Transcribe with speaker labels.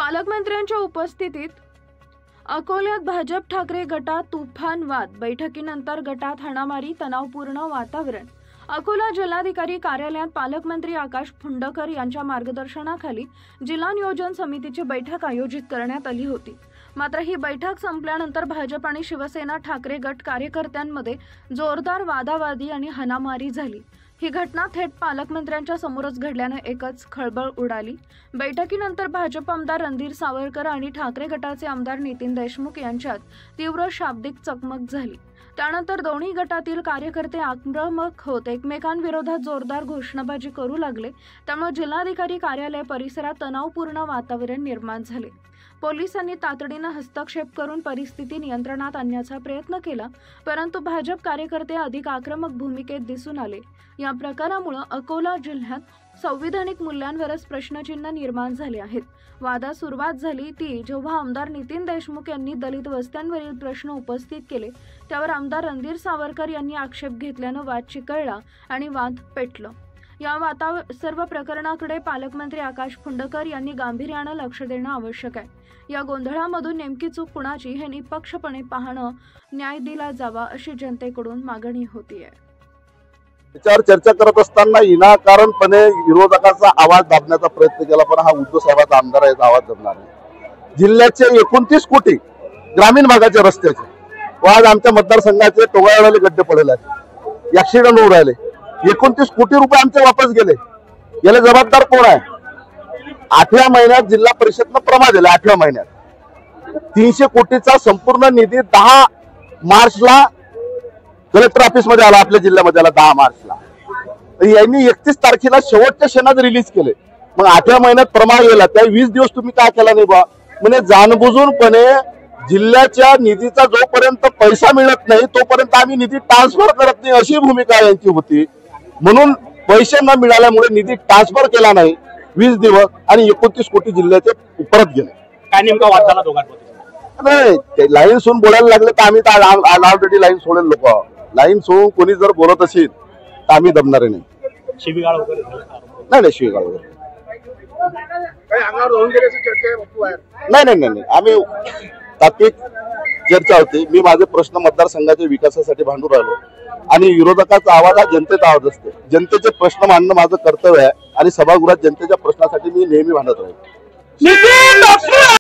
Speaker 1: पालकमंत्र्यांच्या उपस्थितीत अकोल्यात भाजप ठाकरे गटात तुफान वाद। बैठकीनंतर गटात हाणामारी, तणावपूर्ण वातावरण। अकोला जिल्हाधिकारी कार्यालयात पालकमंत्री आकाश फुंडकर यांच्या मार्गदर्शनाखाली जिल्हा नियोजन समितीची बैठक आयोजित करण्यात आली होती। मात्र ही बैठक संपल्यानंतर भाजप आणि शिवसेना ठाकरे गट कार्यकर्त्यांमध्ये जोरदार वादावादी आणि हाणामारी झाली। ही घटना थेट पालकमंत्र्यांच्या समोरच घडल्याने एकच खळबळ उडाली। बैठकीनंतर भाजप आमदार रणधीर सावरकर आणि ठाकरे गटाचे आमदार नितीन देशमुख यांच्यात तीव्र शाब्दिक चकमक झाली। त्यानंतर दोन्ही गटातील कार्यकर्ते आक्रमक होत एकमेकांविरोधात जोरदार घोषणाबाजी करू लागले। त्यामुळे जिल्हाधिकारी कार्यालय परिसरात तणावपूर्ण वातावरण निर्माण झाले। पोलिसांनी तातडीने हस्तक्षेप करून परिस्थिती नियंत्रणात आणण्याचा प्रयत्न केला, परंतु भाजप कार्यकर्ते अधिक आक्रमक भूमिकेत दिसून आले। या प्रकारामुळे अकोला जिल्ह्यात संविधानिक मूल्यांवरच प्रश्नचिन्ह निर्माण झाले आहेत। वादास सुरुवात झाली ती जेव्हा आमदार नितीन देशमुख यांनी दलित वस्त्यांवरील प्रश्न उपस्थित केले, त्यावर आमदार रणधीर सावरकर यांनी आक्षेप घेतल्याने वाद चिघळला आणि वाद पेटला। या सर्व प्रकरणाकडे पालकमंत्री आकाश फुंडकर यांनी गांभीर्याने लक्ष देणे आवश्यक आहे। या गोंधळामधून नेमकी चूक कुणाची हे निष्पक्षपणे पाहणं, न्याय दिला जावा अशी जनतेकडून मागणी होतीये।
Speaker 2: त्याच्यावर चर्चा करत असताना विनाकारणपणे विरोधकाचा आवाज दाबण्याचा प्रयत्न केला, पण हा उद्धव साहेबांचा आमदार आहे, आवाज दाबणार नाही। जिल्ह्याचे 29 कोटी ग्रामीण भागाचे रस्त्याचे व आज आमच्या मतदारसंघाचे टोगाळवाले गड्डे पडलेले आहेत, ऍक्सिडेंट होऊन राहिले। 29 कोटी रुपये आमचे वापस गेले। याला जबाबदार कोण आहे? 8व्या महिन्यात जिल्हा परिषदनं प्रमा दिला। 8व्या महिन्यात 300 कोटीचा संपूर्ण निधी 10 मार्चला कलेक्टर ऑफिस मध्ये आला, आपल्या जिल्ह्यामध्ये आला 10 मार्चला। यांनी 31 तारखेला शेवटच्या क्षणात रिलीज केले। मग 8व्या महिन्यात प्रमा गेला, त्या 20 दिवस तुम्ही काय केला नाही बा? म्हणजे जाणबुजूनपणे जिल्ह्याच्या निधीचा जोपर्यंत पैसा मिळत नाही तोपर्यंत आम्ही निधी ट्रान्सफर करत नाही, अशी भूमिका यांची होती। म्हणून पैसे न मिळाल्यामुळे निधी ट्रान्सफर केला नाही 20 दिवस आणि 29 कोटी जिल्ह्याचे परत गेले।
Speaker 3: काय नेमका वाद झाला दोघांमध्ये?
Speaker 2: नाही, लाईन सोडून बोलायला लागले तर आम्ही ऑलरेडी लाईन सोडेल। लोक लाईन सोडून कोणी जर बोलत असेल तर आम्ही दबणारे नाही।
Speaker 3: शिवीगाळ वगैरे
Speaker 2: नाही, शिवीगाळ वगैरे नाही। आम्ही तात्विक चर्चा होती। मी माझे प्रश्न मतदारसंघाच्या विकासासाठी भांडून राहिलो आणि विरोधकाचा आवाज हा जनतेचा आवाज असतो। जनतेचे प्रश्न मांडणं माझं कर्तव्य आहे आणि सभागृहात जनतेच्या प्रश्नासाठी मी नेहमी भांडत राहील।